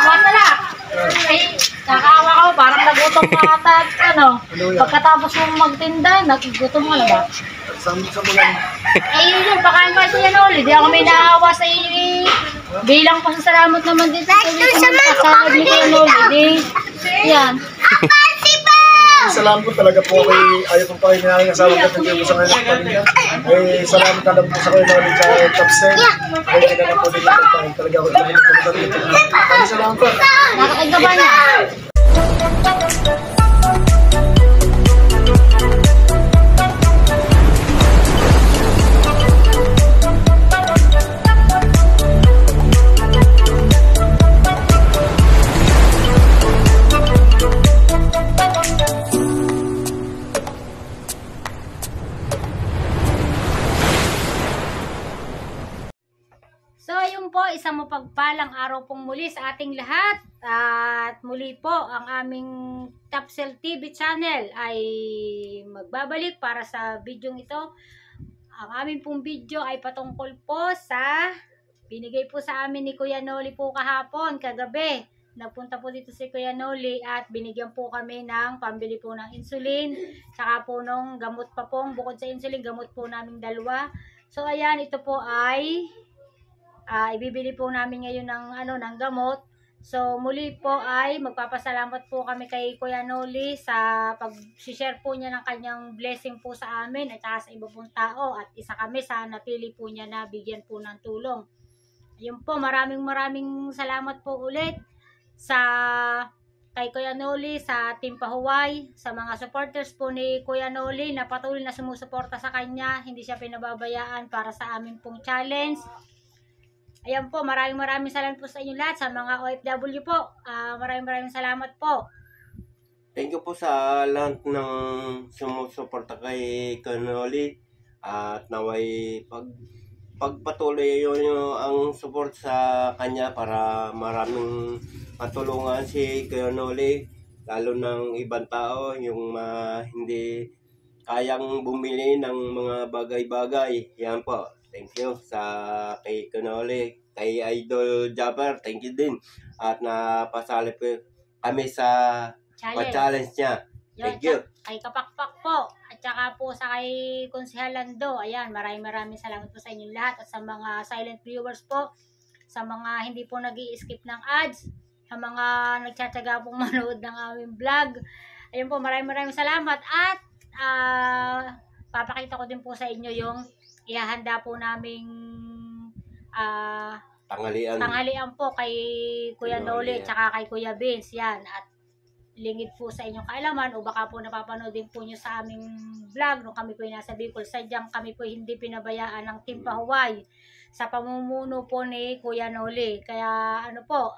Wala na. Ay, nakakawa ko, parang nagutom ka ata, ano. Pagkatapos mo magtinda, nagutom ka na ba? Sa bulan. Ay, yun, pakain pa siya yan ulit. Di ako may naawa sa iyo. Bilang pasasalamat naman din sa tuloy sa mga kasama ni Kuya Noli. Yan. Salamat po talaga po kay ayaw kong pakinggan ng aking asawa at nandiyo po sa ngayon ng pamilya. Salamat na lang po sa Kuya Noli sa top 10. Kaya hindi na po din natin talaga ako dahil po sa dito. Salamat po. Nakakain ka ba na? So, ayun po, isang mapagpalang araw pong muli sa ating lahat. At muli po, ang aming Tapsel TV channel ay magbabalik para sa video ito. Ang aming pong video ay patungkol po sa binigay po sa amin ni Kuya Noli po kahapon, kagabi. Napunta po dito si Kuya Noli at binigyan po kami ng pambili po ng insulin. Tsaka po nung gamot pa pong, bukod sa insulin, gamot po namin dalawa. So, ayan, ito po ay ibibili po namin ngayon ng gamot. So muli po ay magpapasalamat po kami kay Kuya Noli sa pag-share po niya ng kanyang blessing po sa amin at saka sa iba pong tao, at isa kami sa napili po niya na bigyan po ng tulong. Ayun po, maraming salamat po ulit sa kay Kuya Noli, sa Team Pahuway, sa mga supporters po ni Kuya Noli na patuloy na sumusuporta sa kanya. Hindi siya pinababayaan para sa amin pong challenge. Ayan po, maraming salamat po sa inyo lahat, sa mga OFW po. Maraming salamat po. Thank you po sa lahat ng sumusuporta kay Noli, at naway pagpatuloy yun ang support sa kanya para maraming matulungan si Noli, lalo ng ibang tao yung hindi kayang bumili ng mga bagay-bagay. Yan po. Thank you sa kay Noli, kay Idol Jabber, thank you din. At napasali po kami sa challenge niya. Thank you. Kay Kapakpak po, at saka po sa kay Konsehal Lando. Ayan, maraming salamat po sa inyo lahat, at sa mga silent viewers po, sa mga hindi po nag-i-skip ng ads, sa mga nagtsatsaga pong manood ng aming vlog. Ayun po, maraming salamat, at papakita ko din po sa inyo yung ihahanda po naming tanghalian po kay Kuya Noli at saka kay Kuya Vince. Yan, at lingid po sa inyong kaalaman, o baka po napapanood din po nyo sa aming vlog nung kami po yung nasa Bicol. Sadyang kami po hindi pinabayaan ng Team Pahuway sa pamumuno po ni Kuya Noli. Kaya ano po,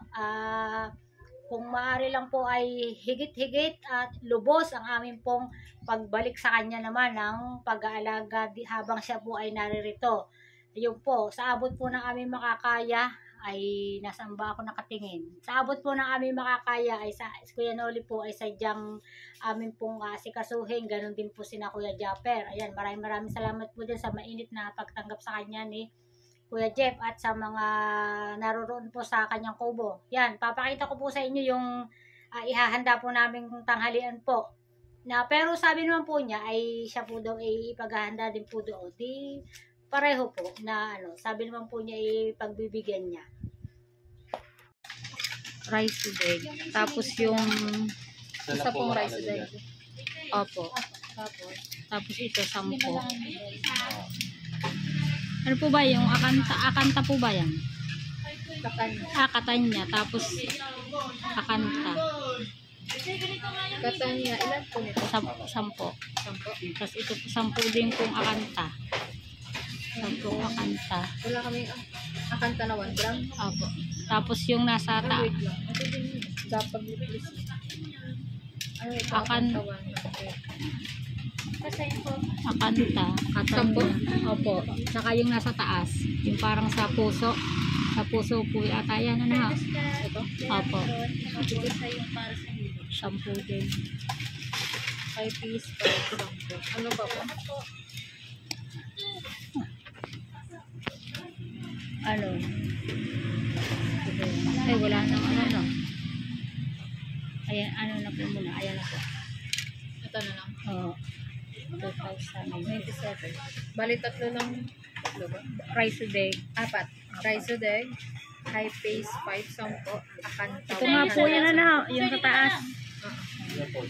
kung maaari lang po ay higit-higit at lubos ang aming pong pagbalik sa kanya naman ng pag-aalaga habang siya po ay naririto. Yun po, sa abot po ng aming makakaya ay nasaan ba ako nakatingin? Sa abot po ng aming makakaya ay sa Kuya Noli po ay sadyang amin pong sikasuhin. Ganon din po sina Kuya Japper. Ayan, maraming salamat po din sa mainit na pagtanggap sa kanya ni Kuya Jeff at sa mga naroroon po sa kanyang kubo. Yan, papakita ko po sa inyo yung ihahanda po namin tanghalian po. Pero sabi naman po niya ay siya po daw ay ipaghahanda din po doon. Di pareho po na sabi naman po niya ay pagbibigyan niya. Rice bag. Tapos yung isa pong rice bag. Opo. Tapos ito 10. Ano po ba yung akanta po ba yan? Katanya. Tapos akanta. Katanya, ilan po nito? 10. Tapos ito po 10 din pong akanta. 10 akanta. Wala kami akanta na 1 gram. Opo. Tapos yung nasa Wait lang. Dapat please. Ano ito? Akanta 1. Akanta. Sampo? Opo. Saka yung nasa taas. Yung parang sa puso. Sa puso po yata yan. Ano? Ito? Opo. Yung para sa hilo. 10 din. 5 piece para 10. Ano ba po? Ano? Ay, wala nang ano, no. Ayan, ano na po muna. Ayan na po. Ito na lang. Oo. 2,097. 97. Bali, tatlo lang. Tatlo ba? Rice today. 4. Rice Udeg. High pace 5 sampo. Akanta. Ito nga po yan na, yung sa taas. Okay na po.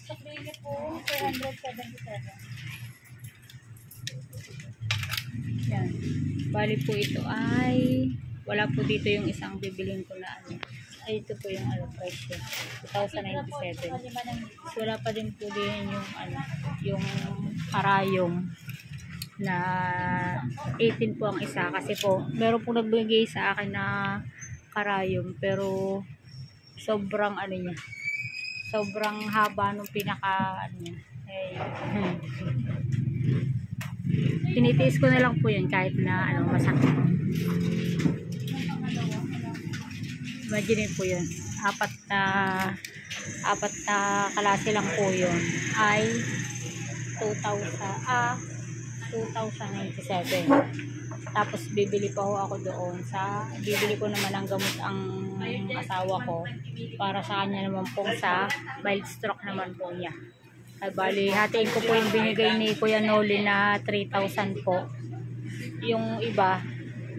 Sa Pili po, 277. Yan. Bali po ito ay wala po dito yung isang bibilin ko na ano. Ay, ito po yung ano, price yun. 2,097. So, wala pa din po din yung ano, yung karayom na 18 po ang isa. Kasi po, meron po nagbigay sa akin na karayom. Pero, sobrang ano niya. Sobrang haba nung pinaka ano niya. Eh, tinitiis ko na lang po yun kahit na ano, masakit. Imagine po yun. Apat na kalase lang po yun ay 2,097. Tapos bibili pa ho ako doon bibili ko naman ng gamot ang asawa ko para sa kanya naman po sa mild stroke naman po niya. Ay bali, hatiin ko po yung binigay ni Kuya Noli na 3,000 po. Yung iba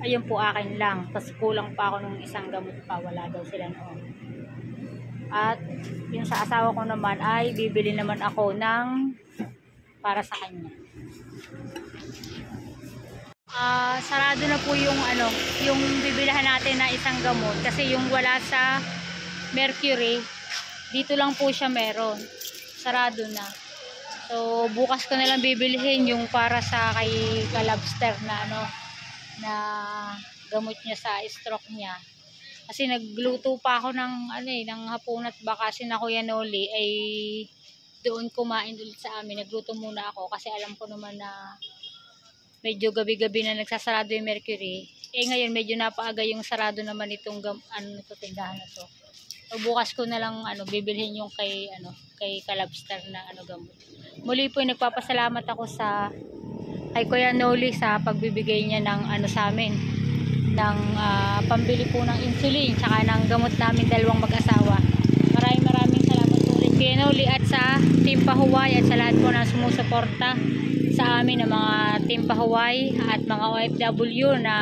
ayun po akin lang. Tapos kulang pa ako ng isang gamot pa. Wala daw sila noon. At yung sa asawa ko naman ay bibili naman ako ng para sa kanya. Sarado na po yung ano, yung bibilihan natin na isang gamot. Kasi yung wala sa Mercury, dito lang po siya meron. Sarado na. So bukas ko na lang bibilihin yung para sa kay Kalabster na ano, na gamot niya sa stroke niya. Kasi nagluto pa ako ng ano ng hapunat baka si na Kuya Noli ay doon kumain ulit sa amin. Nagluto muna ako kasi alam ko naman na medyo gabi-gabi na nagsasarado yung Mercury. Eh ngayon medyo napaaga yung sarado naman itong tindahan na to. So bukas ko na lang bibilhin yung kay Kalabster na gamot. Muli po nagpapasalamat ako kay Kuya Noli sa pagbibigay niya ng sa amin ng pambili po ng insulin tsaka ng gamot namin dalawang mag-asawa. Maraming salamat po ulit Kuya Noli at sa Team Pahuway at sa lahat po na sumusuporta sa amin ng mga Team Pahuway at mga OFW na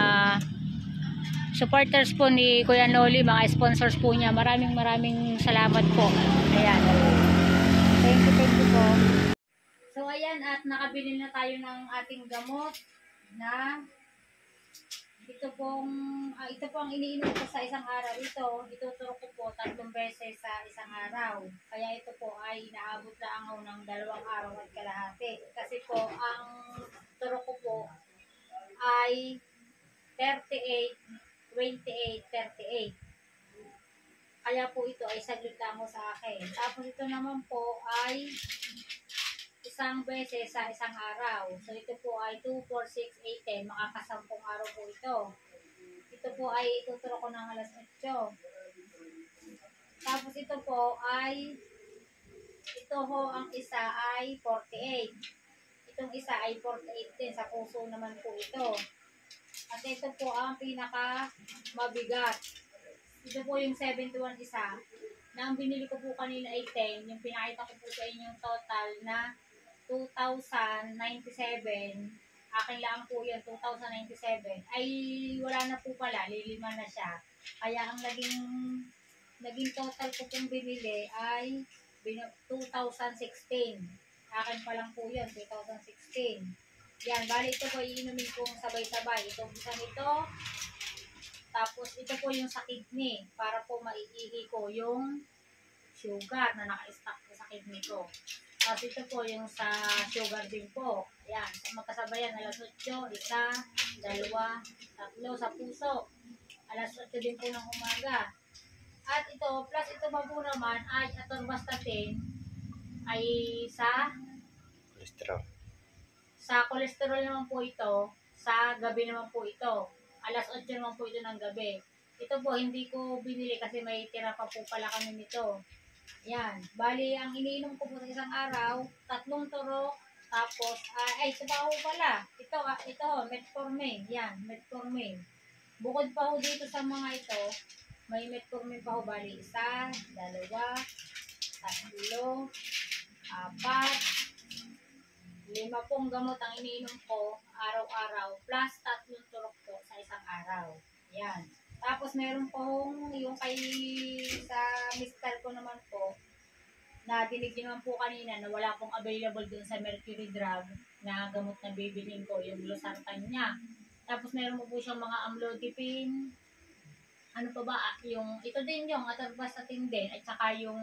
supporters po ni Kuya Noli, mga sponsors po niya. Maraming salamat po. Ayan. Thank you po. So ayan, at nakabili na tayo ng ating gamot na ito po ang iniinom ko sa isang araw. Ituturo ko po 3 beses sa isang araw. Kaya ito po ay inaabot lang ako ng 2 araw at kalahati. Kasi po ang turo ko po ay 38, 28, 38. Kaya po ito ay saglit lang mo sa akin. Tapos ito naman po ay isang beses sa isang araw. So ito po ay 2, 4, 6, 8, 10. Makakasampung araw po ito. Ito po ay ituturo ko ng alas 8. Tapos ito po ay ang isa ay 48. Itong isa ay 48 din. Sa puso naman po ito. At ito po ang pinaka mabigat. Ito po yung 71 isa. Na ang binili ko po kanina ay 10. Yung pinakita ko po sa inyo yung total na 2,097. Akin lang po yun, 2,097. Ay wala na po pala, lilima na siya. Kaya ang naging total ko pong binili ay 2,016. Akin pa lang po yun, 2016. Yan, bali ito po iinumin kong sabay-sabay. Itong isa nito. Tapos ito po yung sa kidney para po maiihi ko yung sugar na naka-stack ko sa kidney ko. Tapos ito po yung sa sugar din po. Ayan, magkasabayan alas 8, 1, 2, 3 sa puso. Alas 8 din po ng umaga. At ito, plus ito pa po naman ay atorvastatin ay sa kolesterol naman po ito. Sa gabi naman po ito. Alas 8 naman po ito ng gabi. Ito po, hindi ko binili kasi may tira pa po pala kami nito. Yan. Bali, ang iniinom ko po sa isang araw, 3 turok, tapos, ito pa po pala. Ito, metformin. Yan, metformin. Bukod pa ho dito sa mga ito, may metformin pa ho, bali, 1, 2, 3, 4, 5 pong gamot ang iniinom ko araw-araw, plus 3 turok po sa isang araw. Yan. Tapos meron pong yung kay sa mister ko naman po, na dinig naman po kanina na wala pong available dun sa Mercury Drug na gamot na bibilin ko, yung Losartan niya. Tapos meron po siyang mga amlodipine, ano pa ba, yung, ito din yung atorvastatin din, at saka yung,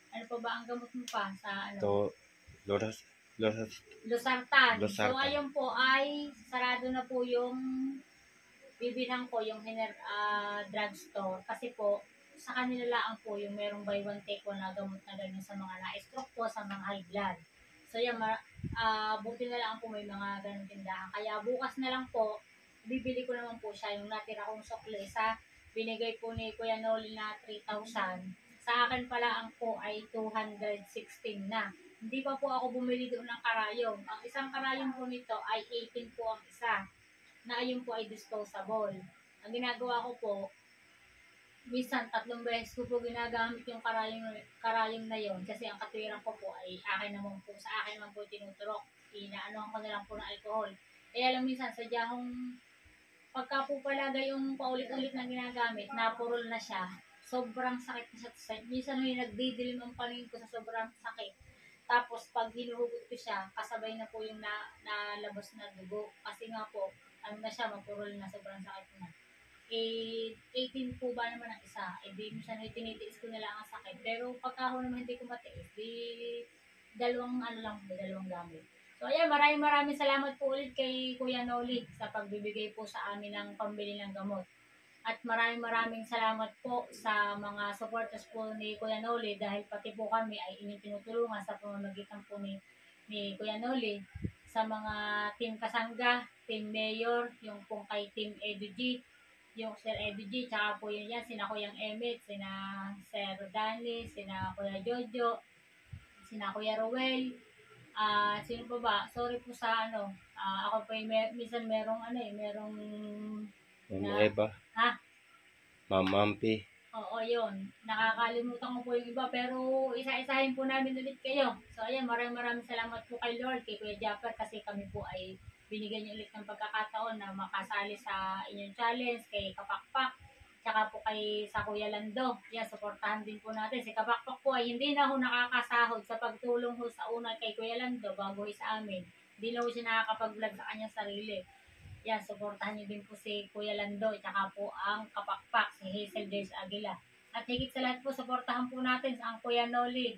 ano pa ba ang gamot mo pa sa ano? To, Loras, Losartan. So Losartan. ayun po ay sarado na po yung bibilhan ko yung drugstore kasi po sa kanila lang po yung merong buy one take one na gamot na ganyan sa mga na-stroke po, sa mga high blood. So yan, buti na lang po may mga ganun tindahan. Kaya bukas na lang po, bibili ko naman po siya yung natira kong sukli sa binigay po ni Kuya Noli na 3,000. Sa akin pala ang po ay 216 na. Hindi pa po ako bumili doon ng karayong. Ang isang karayong po nito ay 18 po ang isa, na ayun po ay disposable. Ang ginagawa ko po, minsan 3 beses ko po ginagamit yung karayong na yon kasi ang katwiran ko po ay akin naman po, sa akin naman po tinuturok. Inaanohan ko na lang po ng alcohol. Kaya lang minsan sadya kong pagka po palagay yung paulit-ulit na ginagamit, napurol na siya, sobrang sakit na siya. Minsan may nagdidilim ang paningin ko sa sobrang sakit. Tapos pag hinuhugot ko siya, kasabay na po yung nalabas na dugo. Kasi nga po, ano na siya, mapurol na, sobrang sakit na. 18 po ba naman ang isa? Di minsan tinitiis ko na lang ang sakit. Pero pagka ako naman hindi ko matiis, dalawang gamit. So ayan, maraming salamat po ulit kay Kuya Noli sa pagbibigay po sa amin ng pambili ng gamot. At maraming salamat po sa mga supporters po ni Kuya Noli dahil pati po kami ay inyong tinutulungan sa pamamagitan po ni Kuya Noli sa mga Team Kasangga, Team Mayor, yung pong kay Team EduG, yung Sir EduG, tsaka po yun yan, sina Kuyang Emmet, sina Sir Danny, sina Kuya Jojo, sina Kuya Rowel, sino pa ba? Sorry po sa ako po minsan merong Ma'am Eva, Ma'am Mampi. Oo, yun. Nakakalimutan ko po yung iba, pero isa-isahin po namin ulit kayo. So, ayan, maraming salamat po kay Lord, kay Kuya Japper, kasi kami po ay binigyan niyo ulit ng pagkakataon na makasali sa inyong challenge, kay Kapakpak, tsaka po sa Kuya Lando. Yan, suportahan din po natin. Si Kapakpak po ay hindi na ho nakakasahod sa pagtulong ho sa una kay Kuya Lando bago sa amin. Hindi na ho siya nakakapag-vlog sa kanyang sarili. Yan, suportahan niyo din po si Kuya Lando, tsaka po ang Kapakpak, si Hazel James Aguila. At higit sa lahat po, suportahan po natin ang Kuya Noli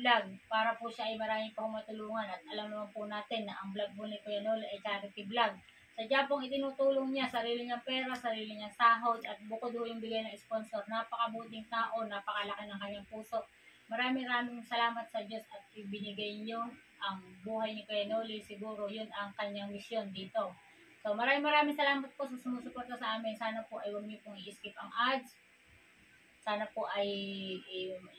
Vlog, para po siya ay marami pang matulungan. At alam naman po natin na ang vlog po ni Kuya Noli ay charity vlog. Sadya pong itinutulong niya, sarili niyang pera, sarili niyang sahod, at bukod po yung bigay ng sponsor. Napakabuting tao, napakalaki ng kanyang puso. Maraming salamat sa Diyos at ibinigay niyo ang buhay ni Kuya Noli. Siguro yun ang kanyang misyon dito. So, maraming salamat po sa sumusuporta sa amin. Sana po ay huwag niyo pong i-skip ang ads. Sana po ay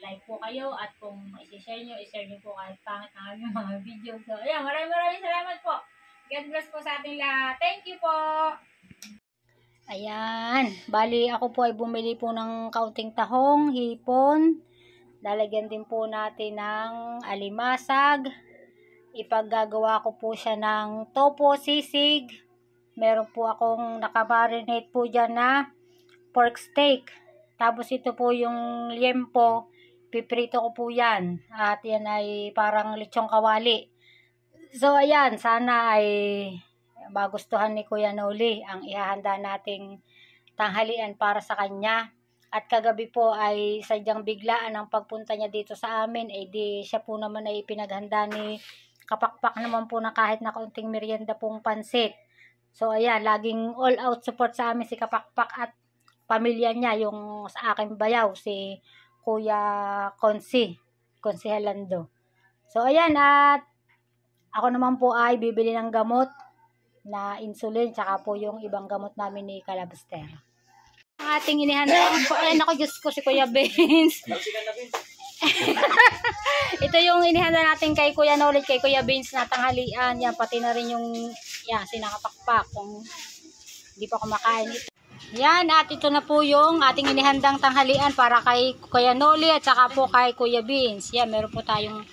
like po kayo, at kung i-share niyo po kahit pangit ang aming mga video. So, ayan, maraming salamat po. God bless po sa ating lahat. Thank you po! Ayan, bali ako po ay bumili po ng kaunting tahong, hipon. Lalagyan din po natin ng alimasag. Ipaggagawa ko po siya ng topo sisig. Meron po akong nakamarinate po dyan na pork steak. Tapos ito po yung liempo. Piprito ko po yan. At yan ay parang lechong kawali. So ayan, sana ay magustuhan ni Kuya Noli ang ihahanda nating tanghalian para sa kanya. At kagabi po ay sadyang biglaan ang pagpunta niya dito sa amin. Di siya po naman ay pinaghanda ni Kapakpak naman po na kahit na kaunting merienda pong pansit. So ayan, laging all out support sa amin si Kapakpak at pamilya niya, yung sa aking bayaw, si Kuya Konsi Halando. So ayan, at ako naman po ay bibili ng gamot na insulin, tsaka po yung ibang gamot namin ni Kalabaster. Ang ating inihanda. Ay, naku, Diyos ko, si Kuya Vince. Ito yung inihanda natin kay Kuya Nolit, kay Kuya Vince na tanghalian. Yan, pati na rin yung sinakapakpak. Kung hindi pa kumakain ito. Yan, at ito na po yung ating inihandang tanghalian para kay Kuya Noli at saka po kay Kuya Vince. Yan, meron po tayong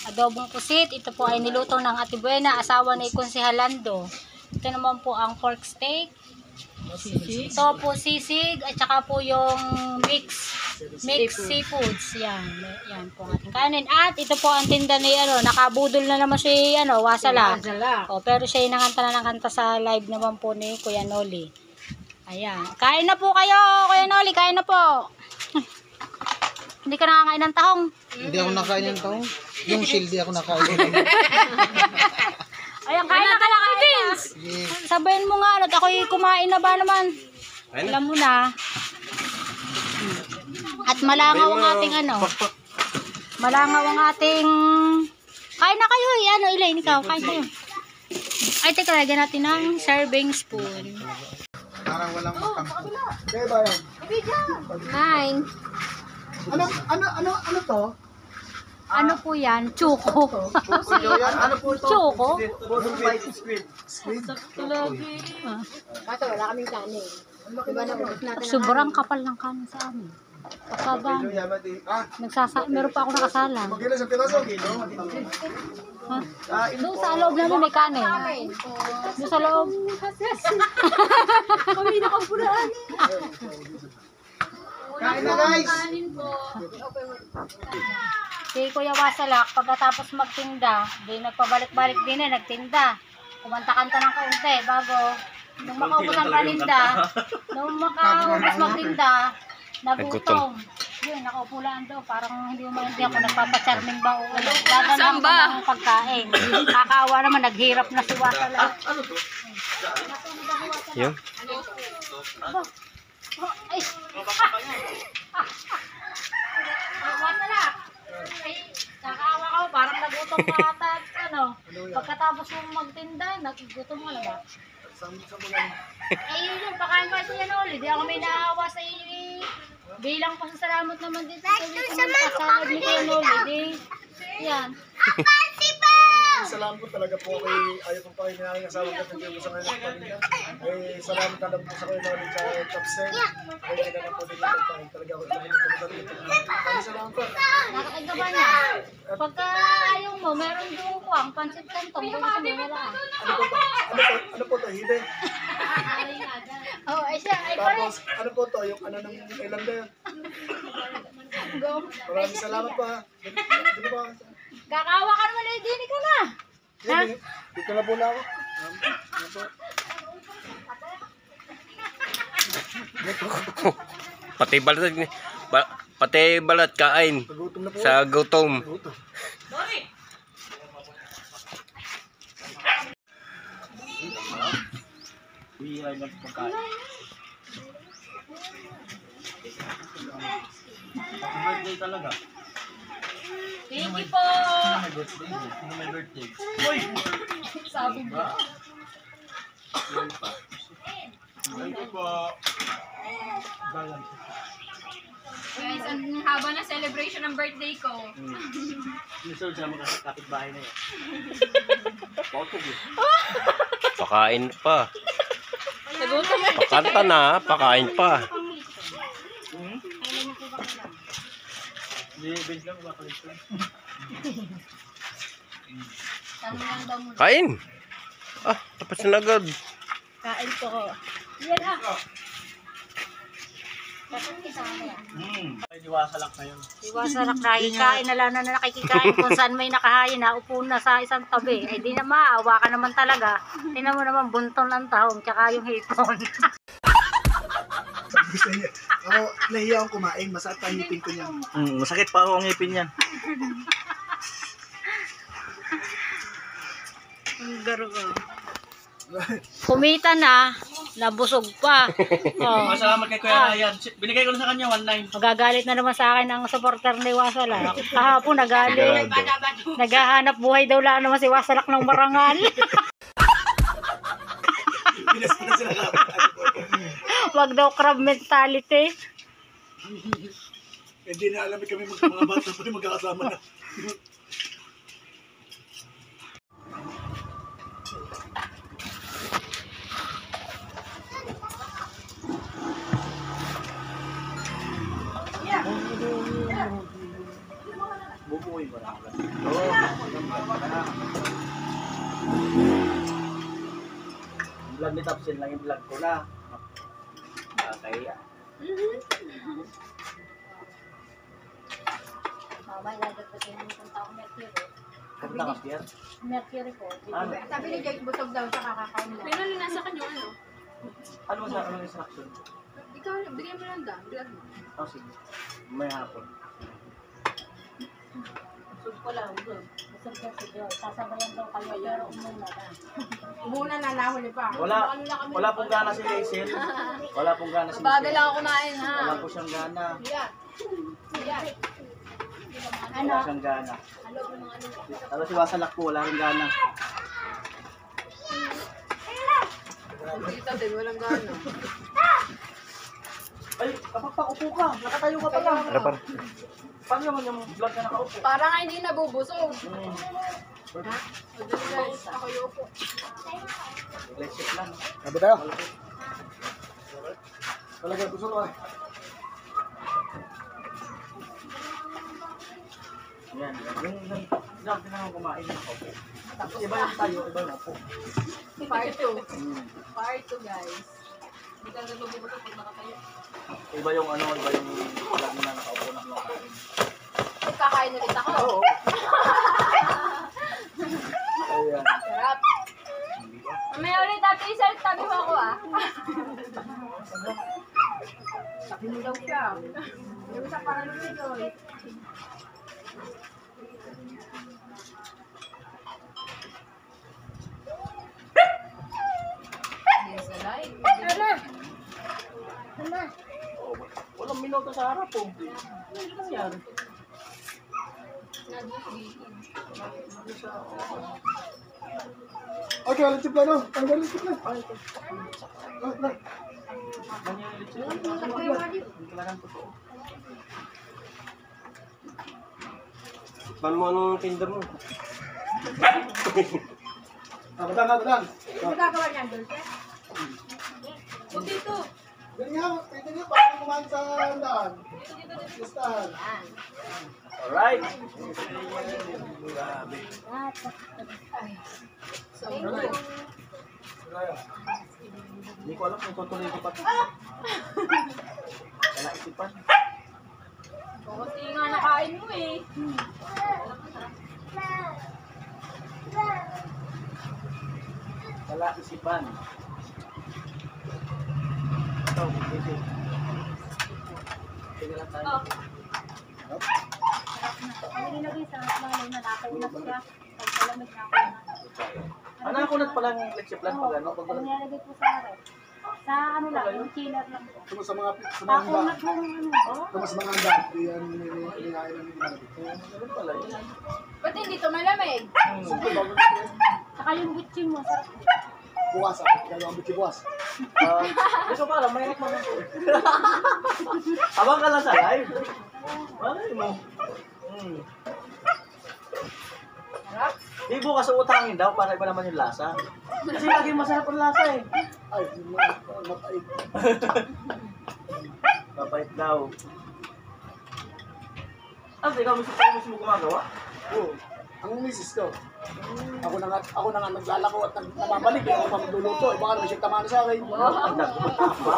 adobong pusit. Ito po ay niluto ng Ate Buena, asawa ni Konsehalando. Ito naman po ang pork steak. Ito po sisig at saka po yung mix seafoods. Yan po ang ating kanin. At ito po ang tinda ni nakabudol na naman si Wasala. Pero siya yung nakanta na ng kanta sa live naman po ni Kuya Noli. Ayan. Kain na po kayo, Kuya Noli, kain na po. Hindi ka nakakain ng tahong? Hindi ako nakain ng tahong. Yung sildi ako nakain. Ayan, kain na ka na, Vince. Sabayin mo nga, at ako'y kumain na ba naman? Alam mo na. At malangaw ang ating malangaw ang ating... Kain na kayo, Elaine, ikaw, kain kayo. Ay, teka, lagyan natin ng serving spoon. Parang walang makampo. Kaya ba yan? Nine. Ano to? Ano po yan? Chuko. Ano po to? Chuko? Squid. Kaso wala kaming kanin. Diba na ubos natin Sobrang kapal ng kanin sa amin. Pagkaba. Meron pa ako nakasala. Magkila sa piraso. Ha? Doon sa loob namin may kanin. Doon sa loob. kami nakapuraan eh. Kain na guys! Si Kuya Wasalak, pagkatapos magtinda, di nagpabalik-balik din nagtinda. Kumanta-kanta ng kaunti bago nung makaubos ang paninda, nung makaubos magtinda, nagutom. Yun, nakaupo lang daw. Parang hindi mo maintindihan kung nagpapacharming ba o ano. Dadalhan ko ng pagkain. Kakaawa naman, naghirap na si Wasalak. Yun. Ay! Wasalak! Ay, kakaawa ka mo. Parang nagutom ka ata. Pagkatapos mong magtinda, nagutom mo na ba? Ay, yun, pakain pa siya Noli. Di ako may naawa sa iyo eh. Bilang pasasalamat naman dito sa kasahod ni Kuya Noli. Yan. Salamat po talaga po kay ayaw pong pakinggan ng asawa ko ng sa kanya pamilya. Salamat talaga po sa Kuya Noli sa Tapsel. Ay hindi na po din yung talaga ako sa kanya dito. Salamat po. Nakakain ka ba niya? Pagka ayaw mo, meron doon ko ang pansit kantong. Kung gusto mo wala. Ano po to? Hide. Oh, ay siya. Ay pare. Tapos ano po to? Yung ng Islander. Maraming salamat po ha. Dito ba? Kakawa ka naman eh. Dini ka na. Ha? Dito na po na ako. Pati balat kain Nagutom na po. sa gutom. Thank you po. Sabi mo. Guys, ang haba na celebration ng birthday ko. Pakain pa. Pakanta na, pakain pa. Kain. Tapos na agad. Kain ko. Yan ah. Iwasalak na yun. Iwasalak na. Ikain na lang na nakikikain kung saan may nakahayin na upo na sa isang tabi. Eh di na maawa ka naman talaga. Tingnan mo naman bunton ng tahong tsaka yung hipon. Ako, nahiya akong kumain. Masakit ang ngipin ko niyan. Masakit pa ako ang ngipin yan. Ang garo ko. Kumita na, nabusog pa. Oh. Masalamat kay Kuya Ryan. Binigay ko na sa kanya 1.9. Magagalit na naman sa akin ang supporter ni Wasalak. Kahapon nagalit. Naghahanap buhay daw lang naman si Wasalak ng marangal. Wag daw crab mentality. Hindi na alam kami mga bata pati magkakasama na. Bubuhay mo lang. Vlog ni Tapsin lang yung vlog ko na. Kaya. Mamaya dadagdagan mo kung taong Mercury. Punta ka siya. Mercury ko. Ano? Sabi ni Joyce, busog daw siya kakakain lang. Pero nasa kanya ano? Ano sa anong instruction? Ikaw, bigyan mo lang da. Vlog mo. Oh, sige. May hapon. Busog ko lang. Busog ka si Joy. Sasabayan daw kayo pero umuna na. Umuna na nahuli pa. Wala pong gana si Hazel. Wala pong gana si Bagal Hazel. ako kumain ha. Wala po siyang gana. Ano? Wala siyang gana. Pero si Wasalak po, wala rin gana. Dito din, walang gana. Ay, kapag upo ka, nakatayo ka pa lang. Paano naman yung vlog na nakaupo? Para nga hindi nabubusog. Hmm. Madali guys, ako yuko. Let's check lang. Sabi tayo. Talaga gusto ko eh. Yan. Yung vlog din naman kumain na nakaupo. Tapos iba yung tayo, iba yung upo. Part 2. Part 2 guys. Hindi ka nabubusog pag nakatayo. Iba yung ano, iba yung vlog na nakaupo na kumakain. Kakain ulit ako. Oo. Ayan. Sarap. Mamaya ulit dati sir, tabi mo ako ah. Sabi daw siya. Yung isa parang si Joyce. Yes, alive. Oh, walang minuto sa harap po. Ano nangyari? Okay, walang tipla no? Ano ba yung tipla? Ganyan ulit siya. Ang kailangan totoo. Pan mo anong tinda mo? Batang. Ano gagawa niyan, Dulce? O dito. Ganyan, pwede niyo para kumain sa daan. Listahan. Alright. Thank you. Hindi ko alam kung tutuloy ko pa. Wala isipan. O, kasi nga nakain mo eh. Wala isipan. Ito, ito. Tingnan lang tayo. Ang nilagay sa malay na nakaunat siya. Pag palamig na ako na. Ano ako nat palang lecture plan pag ano? Pag Ang nilagay po sa harap. Sa ano lang, yung chiller lang po. Tungkol sa mga handa. Nakaunat mo yung ano. Tungkol sa mga handa. Yan, nilingay lang nila. Ganun pala yun. Ba't hindi ito malamig? Siyempre, bago Saka yung butching mo. Sarap. bukas. Gano'n ang biti bukas. Gusto pa alam, mahirap naman po. Habang ka lang sa live. Malay mo. Di bukas utangin daw para iba naman yung lasa. Kasi lagi masarap ang lasa eh. Ay, mapait. Mapait daw. Ah, ikaw mismo gumagawa? Oo. Ang misis ko. Ako na nga naglalako at namamalik. Ako pa magluluto. Iba ka naman siya tamano sa akin. Ang dagdag ba?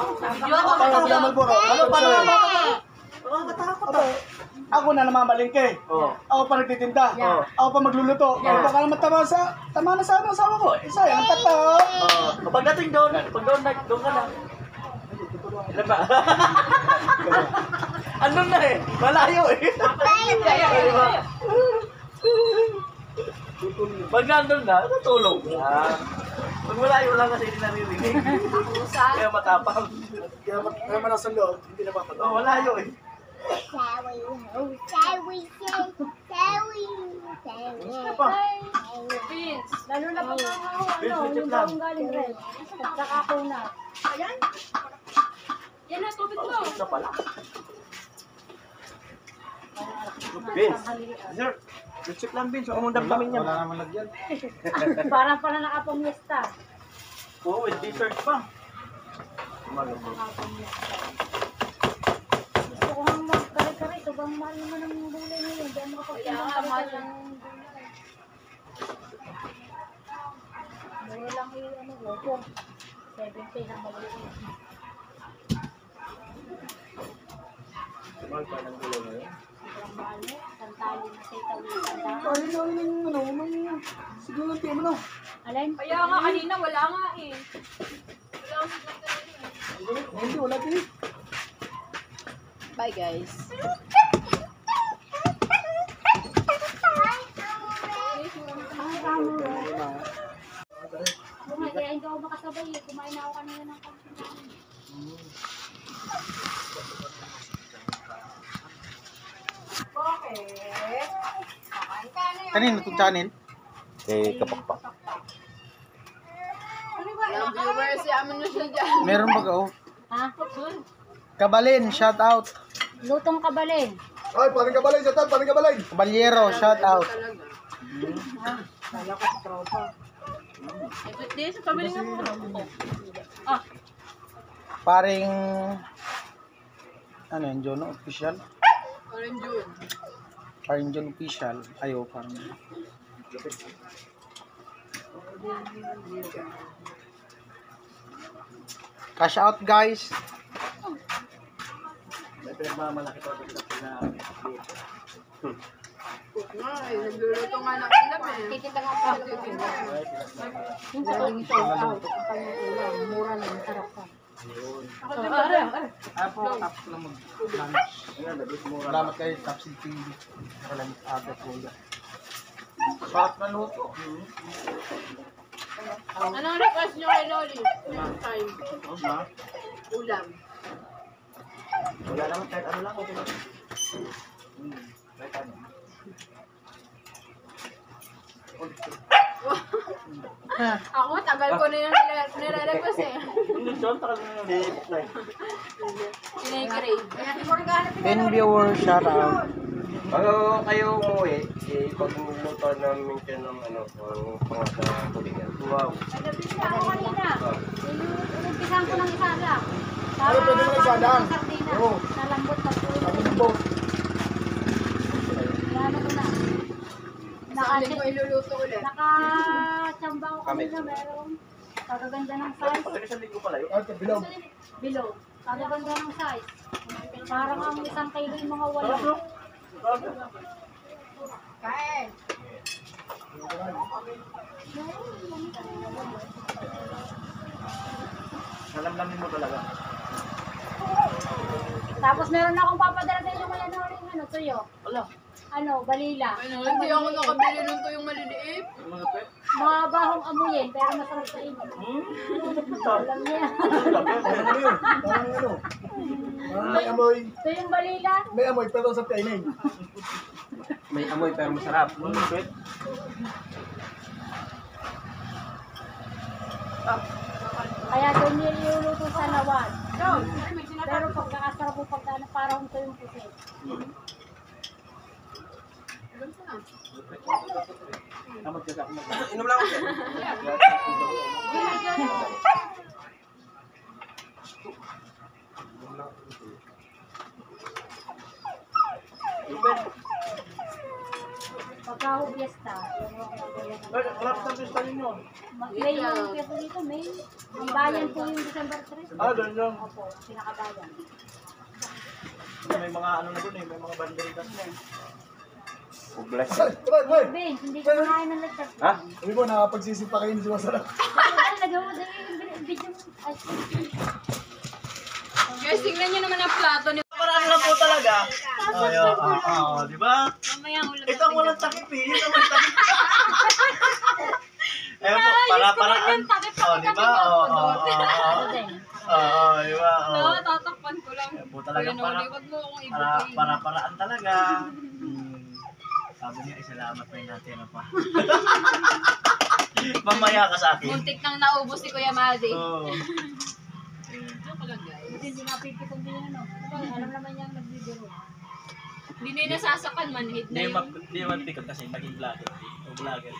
Parang bilamal po. Ano pa naman? Nakakatakot ah. Ako na namamalingke. Oo. Ako pa nagtitinda. Oo. Ako pa magluluto. Baka naman tama na sa ano, asawa ko. Sayang, ang tata. Pagdating doon ka na. Ilan ba? Andun na eh. Malayo eh. Pag nandun na, natulog na. Pag malayo lang kasi hindi naririnig. Kaya matapang. Kaya malas ang loob, hindi na mapagawa. Oh, malayo eh. Ano pa? Vince. Lalo na pag Vince, ano, medyo yung plan. bawang galing rin. At saka ako na. Yan na, tubig mo. Ito pala. Vince, sir. Chip lang, Vince. Huwag mong damdamin yan. Wala naman lagyan. Parang pala nakapamista. Oo, with dessert pa. Gusto ko nga magkare-kare. Sobrang mahal naman ang gulay ngayon. Hindi ako makapagpinang kare-kare. Mura lang yung logo. 70 na maliit. Mahal pa ng gulay na yun. Sobrang mahal eh. Santali na sa itawin. Siguro, tiyo mo na. Alin? Kaya nga, kanina wala nga eh. Wala akong siglang kanina. Hindi, wala din. Bye guys. Kaya hindi ako makasabay eh. Kumain na ako kanina ng kamping. Kanino itong channel? Kay Kapakpak. Yung viewers, yaman na siya dyan. Meron ba oh? Ha? Kabalin, shout out. Lutong kabalin. Ay, paring kabalay, shout out, paring kabalay. Kabalyero, shout out. Hindi, sa pabili nga mo. Paring ano yun, John official? Orange June. Paring John official. Ayo, parang cash out guys. May pinagmamalaki pa ito na Nga, nagluluto nga ng ulam eh. Titinda nga pa. Yung sa tuwing show out. Ang kanyang ulam. Mura lang. Sarap pa. Apo, tapos lang mag-lunch. Salamat kayo, Tapsil TV. Salamat ate kuya. Sarap na luto. Anong request nyo kay Loli? Next time. Ulam. wala naman kahit ano lang. Okay lang. Kahit ano. Ako, tagal ko na yung nire-request eh. Hindi, John, tagal na yun. Sinay-crave. 10 viewers, shout out. Bago kayo umuwi, ipagluto namin kayo ng ano, ang pangatang tulingan. Wow. Nagabisa ako kanina. Inumpisan ko ng isa lang. Ano, pwede mo isa lang? Sardina. Oo. Nalambot pa po. Sabi ng boat. Ano ko na. Saan ko iluluto ulit? Nakachamba ko kanina. Meron. Kagaganda ng size. Pag isang linggo pala yun. Ay, bilog. Below. Kagaganda ng size. Parang ang isang kilo yung mga wala. Kain. Nalamlamin mo talaga. Tapos meron akong papadala sa inyo kaya na rin ano, tuyo. Wala. Ano, balila. Ano, hindi ako nakabili ng tuyong maliliit. Mga pet. Mga bahong amuyin, pero masarap sa inyo. Alam niya. Parang ano yun? Parang ano? Parang may amoy. Ito yung balila. May amoy, pero sa kainin. May amoy pero masarap. Mga pet. Kaya doon niluluto sa lawan. Pero pagkakasarap mo pagka parang ito yung pusit. Kamot ka sa kamot. Inom lang ako. Pagka ho fiesta. Wala ka sa pista ninyo. May yung fiesta dito, may. Ang bayan po yung December 3. Ah, doon lang. Opo, pinakabayan. May mga ano na doon eh. May mga banderitas na eh. Bless Ay, tara, boy. Vince, hindi ko kumain ng lagtas. Ha? Sabi mo, nakapagsisipa kayo, hindi masarap. Lagyan mo din yung video mo. Ay, Guys, tingnan nyo naman ang plato ni... Parang lang po talaga. Di ba? Mamaya ulam. Ito ang walang takip eh. Yun ang walang takip. Ayun po, para-paraan. Di ba? Di ba? Oo, tatakpan ko lang. Ayun po talaga Kuya para... Noli, wag mo akong ibutin. Para-paraan talaga. Sabi niya, isalamat na yun natin. Ano pa? Mamaya ka sa akin. Muntik nang naubos si Kuya Madi. Oo. Joke lang guys. hindi napipitan din ano. Alam naman niya ang nagbibiro. Hindi na yung nasasakan, manhid na Hindi yun. man pikot kasi naging vlogger. O vlogger.